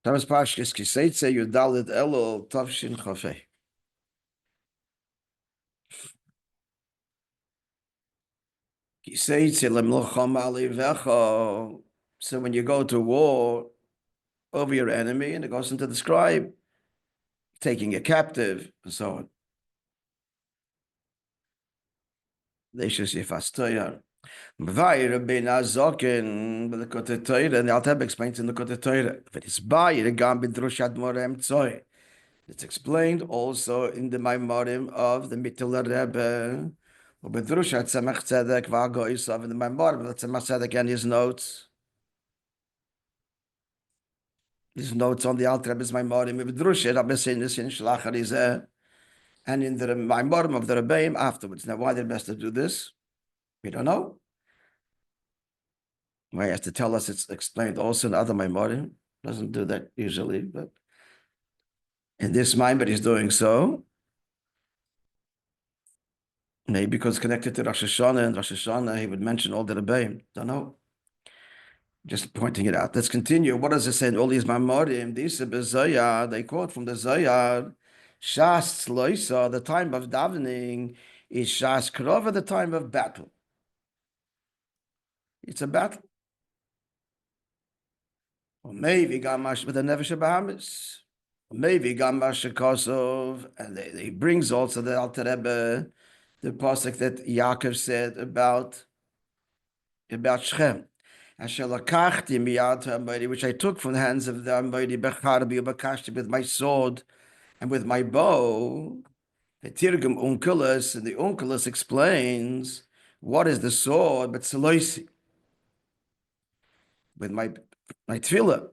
Thomas Pashkis ki Setzei Yudalit Elul Tavshin Chafei. Ki Setzei Lemlchama Alivecha. So when you go to war over your enemy, and it goes into the scribe, taking a captive, and so on. Leishas Yefas Toyar. Mvai Rabbi Nazokin, but the Kote Torah, and the Altab explains in the Kote Torah. If it is by the Gam Bidrushat Morem Tzoy. It's explained also in the Maimarim of the Mittel Rebbe, Bedrushat Tzemach Tzedek Vago Isav in the Maimarim of Tzemach Tzedek and his notes. His notes on the Alter Rebbe's Maimarim, Bedrushat Rabbi Sinis in Shlach Arizeh, and in the Maimarim of the Rebbeim afterwards. Now, why they're best to do this? We don't know. Why he has to tell us it's explained also in other Maimarim. Doesn't do that usually, but in this Maimer he's doing so. Maybe because it's connected to Rosh Hashanah, and Rosh Hashanah, he would mention all the Rebbeim. Don't know. Just pointing it out. Let's continue. What does it say in all these Mamorim? They quote from the Zohar, Shas Loisa, the time of davening, is Shas Krova, the time of battle. It's a battle. Or maybe Gamash with the Nefesh Bahamas. Maybe Gamash Kosov, and he brings also the Alter Rebbe, the pasuk that Yaakov said about Shechem. Which I took from the hands of the Almighty with my sword and with my bow. The Tirgum Unculus, and the Unculus explains what is the sword, but Seloisi, with my tefillah.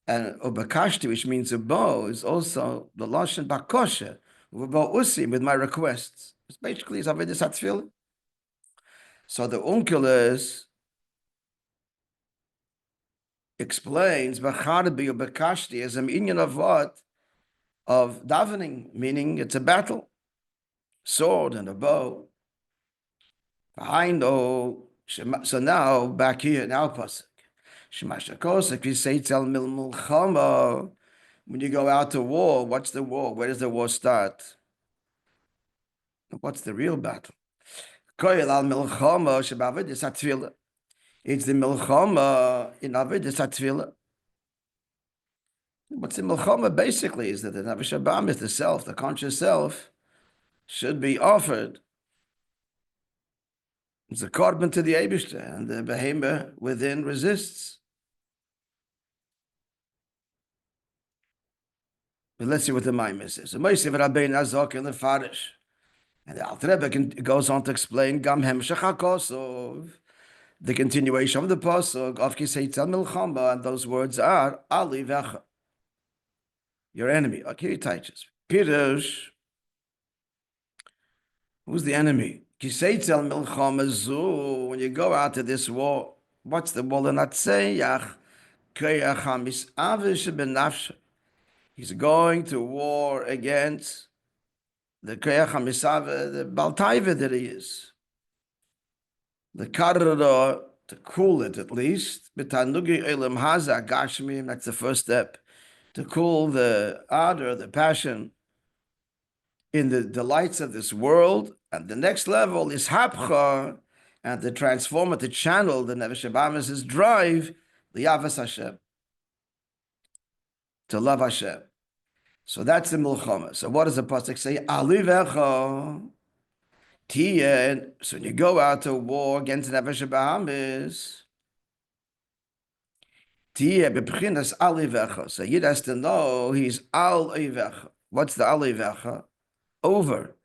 And Ubakashti, which means a bow, is also the Lashon Bakosha, with my requests. It's basically is Avedis HaTefillah. So the Unculus explains Bacharbi or Bakashti as an inyan of what? Of davening, meaning it's a battle. Sword and a bow. So now, back here in our pasuk. When you go out to war, what's the war? Where does the war start? What's the real battle? It's the milchama in Avedis HaTefillah. What's the milchama basically is that the Nefesh Bahamis, the self, the conscious self, should be offered. It's a korban to the Eibishter, and the behemoth within resists. But let's see what the Maimon says. So Moishe Rabbi Nazok in the Farish. And the Alter Rebbe goes on to explain Gam Hemshech HaKosov, the continuation of the pasuk of Kiseitzal Milchama, and those words are Ali Vecha, your enemy. Okay, he teaches. Pirush, who's the enemy? Kiseitzal Milchama Zu, when you go out to this war, what's the war? He's going to war against the Koyach HaMisave, the Baltaiva that he is. The Karada, to cool it at least, B'tanugi Elam Haza Gashmim, that's the first step, to cool the ardor, the passion in the delights of this world. And the next level is Hapcha, and to transform it, to channel the Nefesh Bahamis' drive, the Yavas Hashem, to love Hashem. So that's the Milchama. So what does the pasuk say? Ali Vecha. So when you go out to war against the Nefesh Bahamis, Beprinas Ali Vecha. So Yid has to know he's Al Vecha. What's the Ali Vecha? Over.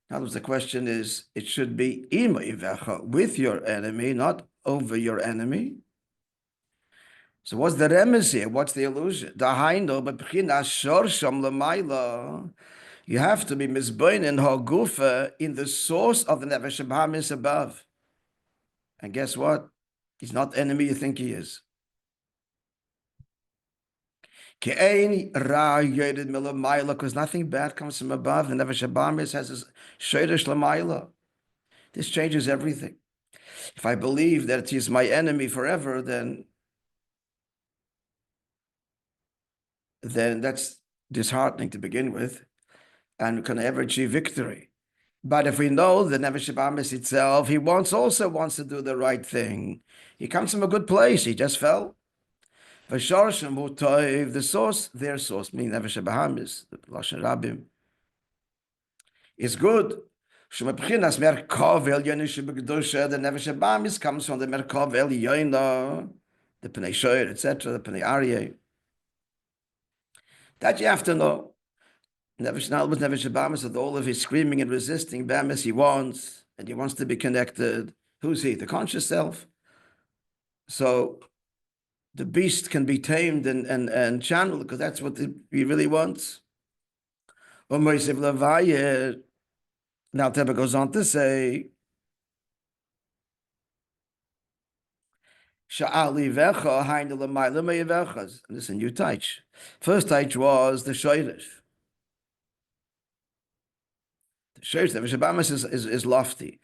In other words, the question is, it should be Im Vecha, with your enemy, not over your enemy. So what's the remez here? What's the illusion? Dahaino Beprinas Shorsham Lamaila. You have to be mizbein in hagufa, in the source of the Nefesh Bahamis above. And guess what? He's not the enemy you think he is. Because nothing bad comes from above. The Nefesh Bahamis has his sheiresh l'mayla. This changes everything. If I believe that he is my enemy forever, then then that's disheartening to begin with, and can never achieve victory. But if we know the Nefesh Habahamis itself, he also wants to do the right thing. He comes from a good place. He just fell. The source, their source, meaning Nefesh Habahamis, the Lashon Rabbi, is good. The Nefesh Habahamis comes from the Merkov Elyono, the Pnei Shoyer, etc., the Pnei Aryeh. That you have to know. Nefesh Habahamis, with all of his screaming and resisting, Bahamis he wants, and he wants to be connected. Who's he? The conscious self. So the beast can be tamed and channeled, because that's what he really wants. Now Teba goes on to say, and this is a new h'tשכ. First h'tשכ was the shoyrish. The shoyrish, the Habahamis is lofty.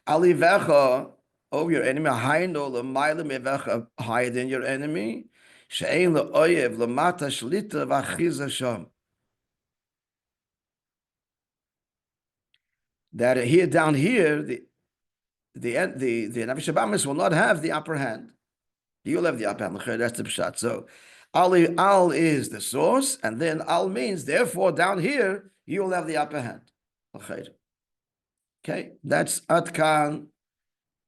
Alivecha, over your enemy, higher than your enemy. She'ein le'oyev lemata shlita v'achiza sham. That here, down here, the Nefesh Habahamis will not have the upper hand. You'll have the upper hand. That's the pshat. So al is the source, and then al means, therefore, down here, you'll have the upper hand. Okay, that's Atkan.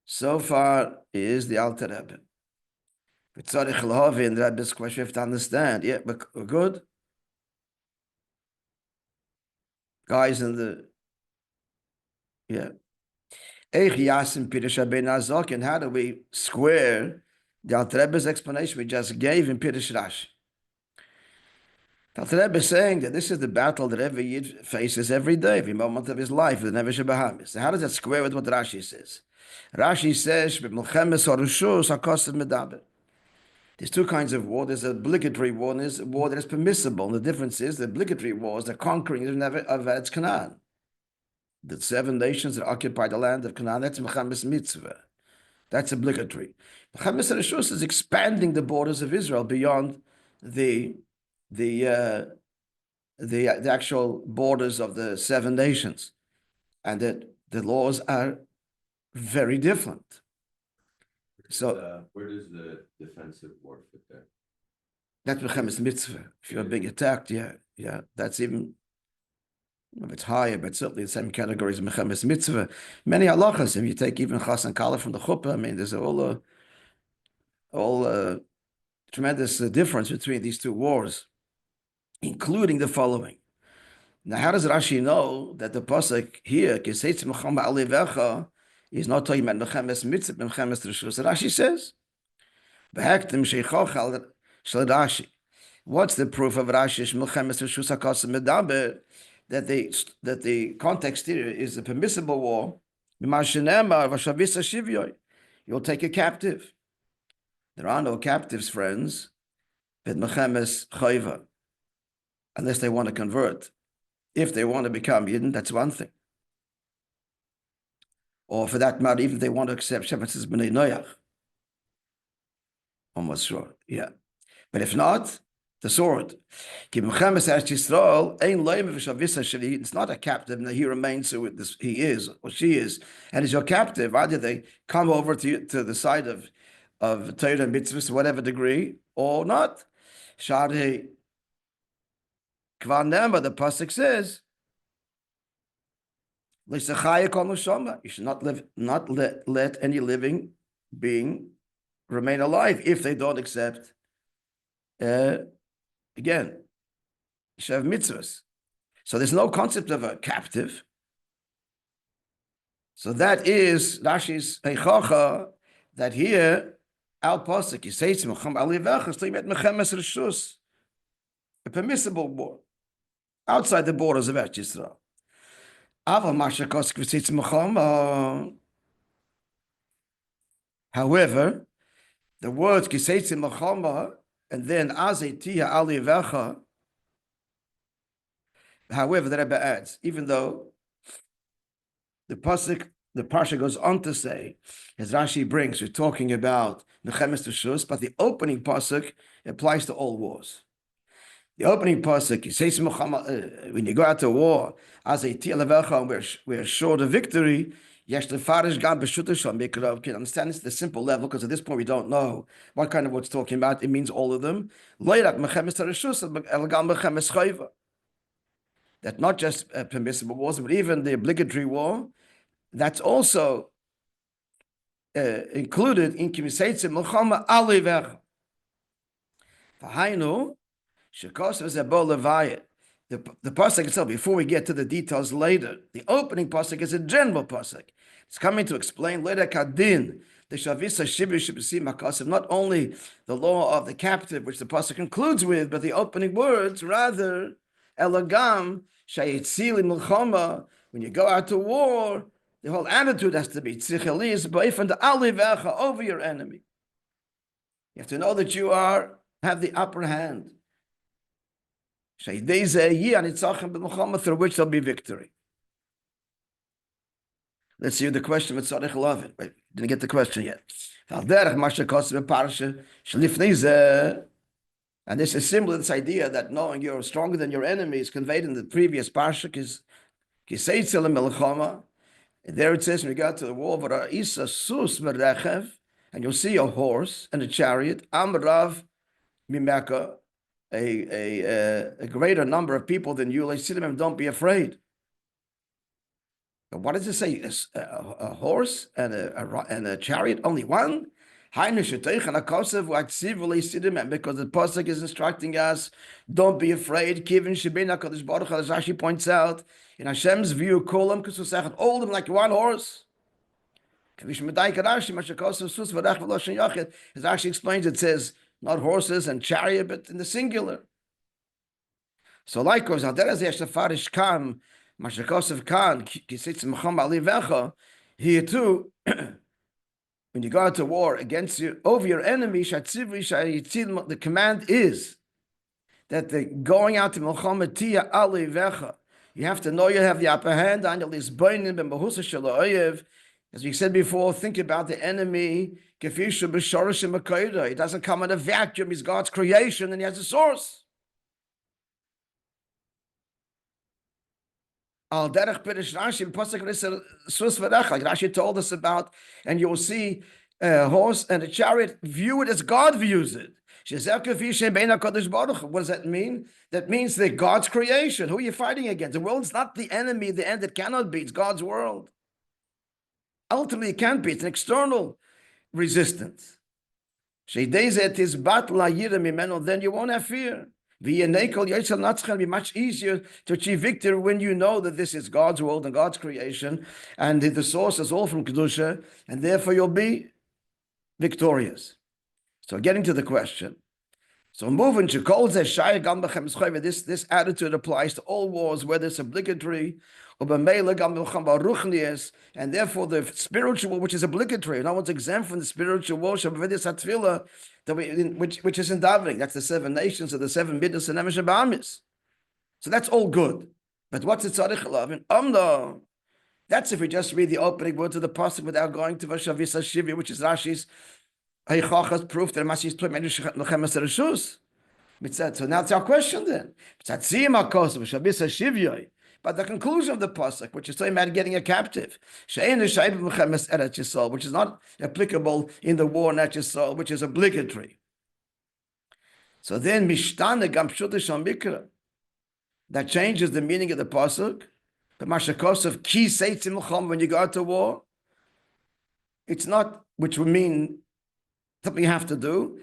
So far is the Alter Rebbe. But Tzarich Lahavi and Rebbe's question, we have to understand. Yeah, but we're good. Guys in the, yeah. Eich Yasim Pirush Ben Azok, and how do we square the Alter Rebbe's explanation we just gave in Pirush Rashi? The Alter Rebbe is saying that this is the battle that every Yid faces every day, every moment of his life, the Nefesh Habahamis. So how does that square with what Rashi says? Rashi says, there's two kinds of war. There's an obligatory war, and there's a war that is permissible. And the difference is the obligatory war is the conquering of Eretz Canaan. The 7 nations that occupy the land of Canaan, that's Mechamis Mitzvah. That's obligatory. Mechamis Reshus is expanding the borders of Israel beyond the actual borders of the 7 nations. And that the laws are very different. Where does the defensive war fit there? That's Mechamis Mitzvah. If you're being attacked, yeah, that's even, if it's higher, but certainly the same category as Mechamis Mitzvah. Many halachas, if you take even Chas and Kala from the Chuppah, I mean, there's all tremendous difference between these two wars, including the following. Now, how does Rashi know that the pasuk here, Setzei Mechama Alivecha, is not talking about Mechamis Mitzvah, Mechamis Reshus? Rashi says, Rashi. What's the proof of Rashi? Mechamis Reshus HaKosim Medaber, that the context here is a permissible war. You'll take a captive. There are no captives, friends, but Mechamis Chayva, unless they want to convert. If they want to become Yidden, that's one thing. Or for that matter, even if they want to accept Shevetz B'nai Noach. Almost sure, yeah. But if not, the sword. It's not a captive, he remains who he is or she is. And as your captive, either they come over to the side of Torah and mitzvahs to whatever degree, or not. Shari Kvanema, the pasuk says, you should not let any living being remain alive if they don't accept. Again, you should have mitzvahs. So there's no concept of a captive. So that is Rashi's Eichacha, that here, Al Pasuk, he says, a permissible war outside the borders of Eretz Yisrael. However, the words Kiseitzi Mechama and then Azetiya Alivecha, however, the Rebbe adds, even though the Parsha goes on to say, as Rashi brings, we're talking about Mechemes Reshus, but the opening Pasuk applies to all wars. The opening pasuk, when you go out to war, as a tialavecha, we're sure of victory. Yes, the farish gam b'shutasham mikra. Can understand this at the simple level, because at this point we don't know what kind of what's talking about. It means all of them. That not just permissible wars, but even the obligatory war, that's also included in Setzei Melchama Alivecha. V'hainu shekosov zebo levayit. The pasuk itself, before we get to the details later, the opening pasuk is a general pasuk. It's coming to explain later kadin the shavisa shibri shibisi makasim, not only the law of the captive, which the pasuk concludes with, but the opening words rather elagam shayitzili milchama. When you go out to war, the whole attitude has to be tzichelis ba'ifan the alivecha, over your enemy. You have to know that you have the upper hand. Through which there'll be victory. Let's see the question with Tzarech Lavin. Wait, didn't get the question yet. And this is similar to this idea that knowing you're stronger than your enemy is conveyed in the previous parsha. And there it says, when you go to the war, and you'll see a horse and a chariot, Amrav Mimeka, a greater number of people than you, don't be afraid. But what does it say? A horse and a chariot, only one? Because the pasuk is instructing us, don't be afraid. Rashi points out, in Hashem's view, all of them like one horse. As Rashi explains, it says not horses and chariot, but in the singular. So likewise, here too, when you go out to war against you, over your enemy, the command is that the going out to Melchama Tia Alivecha, you have to know you have the upper hand on your list. As we said before, think about the enemy. He doesn't come in a vacuum. He's God's creation and he has a source. Like Rashi told us about, and you'll see a horse and a chariot, view it as God views it. What does that mean? That means that God's creation. Who are you fighting against? The world's not the enemy, the end it cannot be. It's God's world. Ultimately, it can't be. It's an external resistance. Then you won't have fear. It'll be much easier to achieve victory when you know that this is God's world and God's creation, and the source is all from Kedusha, and therefore you'll be victorious. So getting to the question. So moving to this attitude applies to all wars, whether it's obligatory, and therefore the spiritual, which is obligatory. No one's exempt from the spiritual war, which is in davening. That's the 7 nations of the 7 middos and emesh ba'amis. So that's all good. But what's the tzarich lavin? That's if we just read the opening words of the pasuk without going to Vashavisa Shivya, which is Rashi's proof that Mashi's put Melchemes Reshus. So now it's our question then. But the conclusion of the pasuk, which is talking about getting a captive, which is not applicable in the war in Eretz, which is obligatory. So then mishtane gam pshuta mikra, that changes the meaning of the pasuk. The mashakos ki seitzi milchama, when you go out to war, it's not, which would mean something you have to do.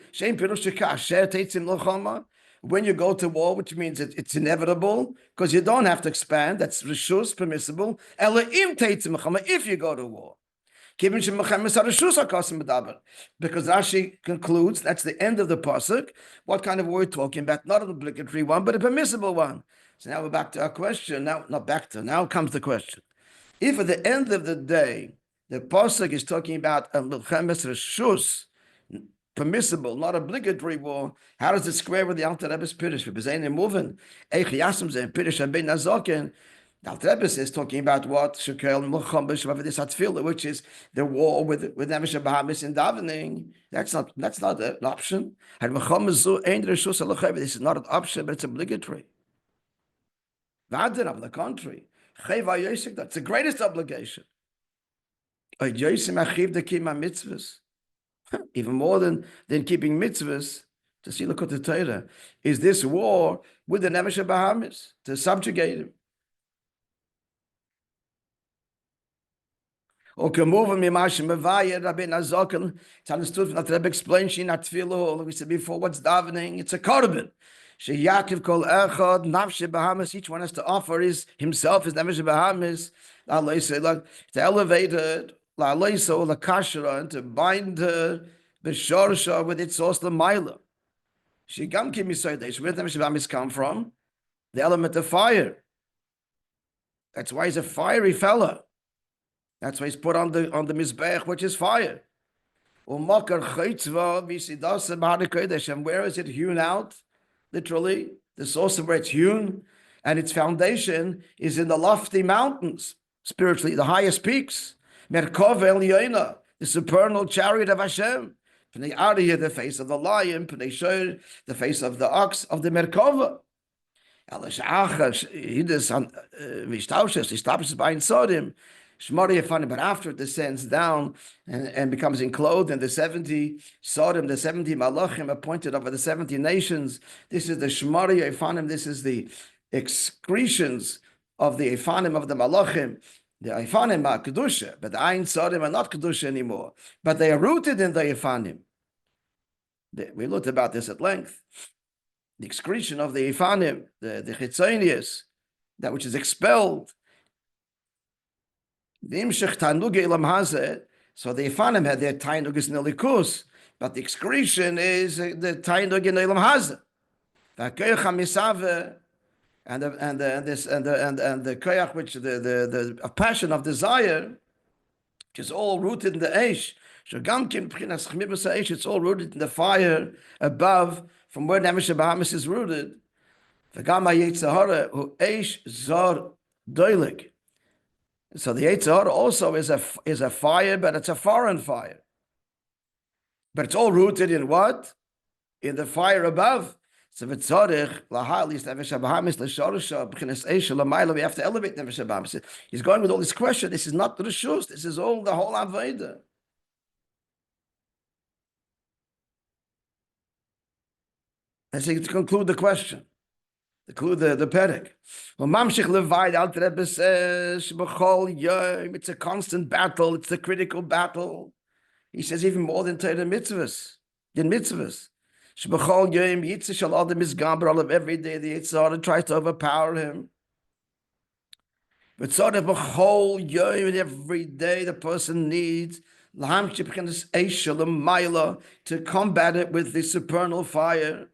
When you go to war, which means it's inevitable, because you don't have to expand, that's reshus, permissible. If you go to war. Because Rashi concludes, that's the end of the pasuk. What kind of war we're talking about? Not an obligatory one, but a permissible one. So now we're back to our question. Now comes the question. If at the end of the day, the pasuk is talking about a melchemes reshus, permissible, not obligatory war, how does it square with the Alter Rebbe's Pirish? Now, the Rebbe is talking about what shekel melchama this atfila, which is the war with Nefesh Bahamis in davening. That's not an option. And this is not an option, but it's obligatory. On the contrary, that's the greatest obligation. Even more than keeping mitzvahs, to see look at the Torah, is this war with the Nefesh Bahamis to subjugate him. It's understood from that Rebbe explained, we said before, what's davening? It's a korban. Each one has to offer himself, his Nefesh Bahamis, to elevate it, and to bind the shorsha with its source, the Maila. Where the Nefesh Bahamis come from? The element of fire. That's why he's a fiery fella. That's why he's put on the mizbech, which is fire. And where is it hewn out? Literally, the source of where it's hewn, and its foundation is in the lofty mountains, spiritually, the highest peaks. Merkava Elyoina, the supernal chariot of Hashem. Pnei Ariyah, the face of the lion. Pnei Shor, the face of the ox of the Merkava. He stops by inside him. But after it descends down and becomes enclosed in the 70 Sodom, the 70 Malachim appointed over the 70 nations, this is the Shmari Efanim, this is the excretions of the Efanim of the Malachim. The Efanim are Kedusha, but the Ein Sodom are not Kedusha anymore, but they are rooted in the Efanim. We looked about this at length. The excretion of the Efanim, the Chitzonius, that which is expelled. So the Efanim had their Tainug in Elikus, but the excretion is the Tainug in Elam Hazeh. And the koyach, which the passion of desire, which is all rooted in the Eish. It's all rooted in the fire above, from where Nefesh Bahamis is rooted. The Gama Yetzirah, who Eish Zor Doilig. So the Yetzirah also is a fire, but it's a foreign fire. But it's all rooted in what? In the fire above. So we have to elevate Nefesh Bahamis. He's going with all this question. This is not the Rishus. This is all the whole Aveda. Let's see, to conclude the question. The Perek. It's a constant battle. It's a critical battle. He says even more than Torah mitzvahs. Every day the Yitzhak tries to overpower him. But sort of a whole yom, every day the person needs to combat it with the supernal fire.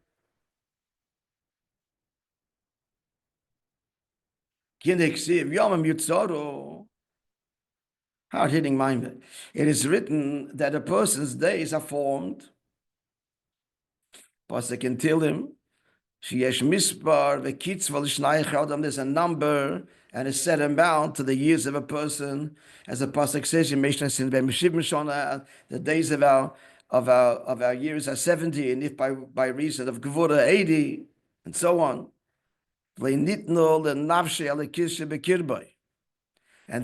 Hard-hitting mind. It is written that a person's days are formed. Pasuk can tell him, there's a number and a set amount to the years of a person. As the Pasuk says, the days of our years are 70, and if by reason of Gevura 80, and so on. And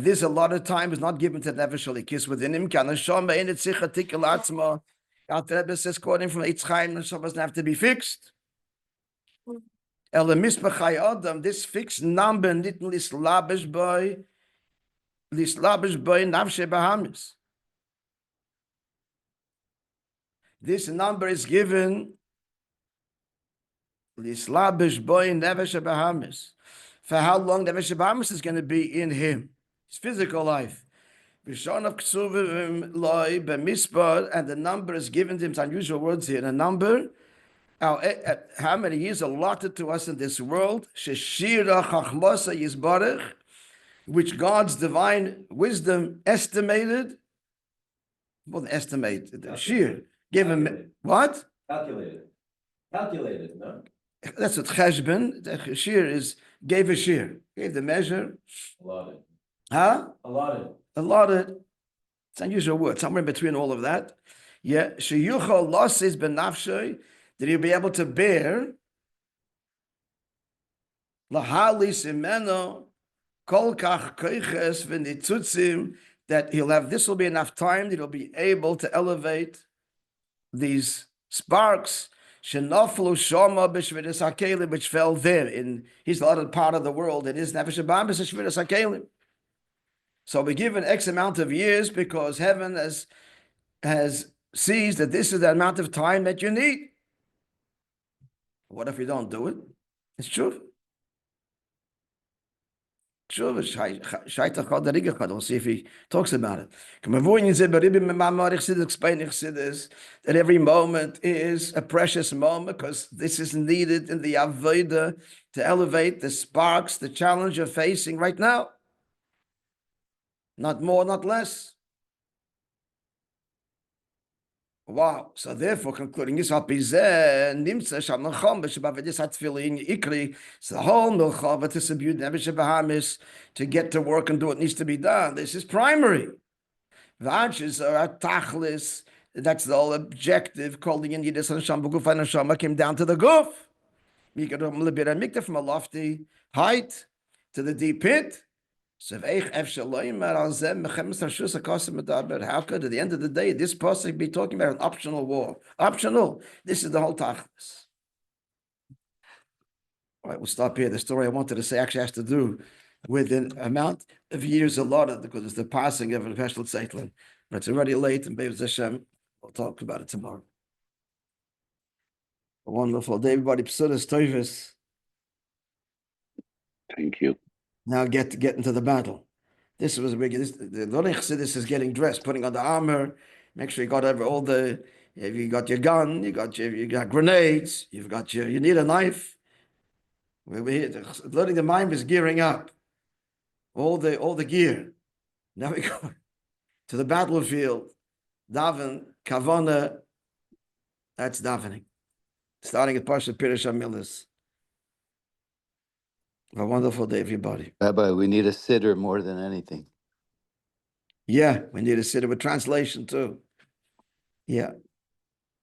this a lot of time is not given to Nefesh Alikis within him. Al Rebbe says, quoting from Eitzchaim, Neshama doesn't have to be fixed. This fixed number nitn lislabish boy nafshe bahamis. This number is given lislabish boy nefesh bahamis. For how long Nefesh Bahamis is going to be in him, his physical life. And the number is given to him. It's unusual words here. A number, how many years allotted to us in this world? Which God's divine wisdom estimated. More than estimated. Shir. Give him what? Calculated, no? That's what cheshbon. Shir is gave a share, gave the measure. Allotted. Huh? Allotted. Allotted. It's an unusual word, somewhere in between all of that. Yeah, sheyuchal losses benafshay, that he'll be able to bear lahalis imeno kol kach koiches v'nitzutzim, that he'll have, this will be enough time that he'll be able to elevate these sparks shenoflu shoma b'shviras hakelim, which fell there in his allotted part of the world, and his nefesh habam is shviras hakelim. So we give an X amount of years because heaven has sees that this is the amount of time that you need. What if you don't do it? It's true. We'll see if he talks about it. That every moment is a precious moment because this is needed in the avodah to elevate the sparks, the challenge you're facing right now. Not more, not less. Wow. So therefore, concluding this, so the whole milchama to subdue Nebuch Bahamis, to get to work and do what needs to be done. This is primary. V'anches are tachlis. That's the whole objective. Calling in Yidus and Shambuguf and Shama came down to the goof. You get from a lofty height to the deep pit. So how could, at the end of the day, this person be talking about an optional war? Optional. This is the whole tachlis. All right, we'll stop here. The story I wanted to say actually has to do with an amount of years allotted because it's the passing of a special Tzeitlin. But it's already late, and Be'ez Hashem, we'll talk about it tomorrow. A wonderful day, everybody. Psudas Toivus. Thank you. Now get into the battle. This was a big. The Lorei Chassidus is getting dressed, putting on the armor. Make sure you got all the. If you got your gun, you got grenades. You need a knife. Learning the mind is gearing up. All the gear. Now we go to the battlefield. Daven kavana. That's davening. Starting at Parshat Pirush HaMilas. Have a wonderful day, everybody. Rabbi, we need a siddur more than anything. Yeah, we need a siddur with translation too. Yeah.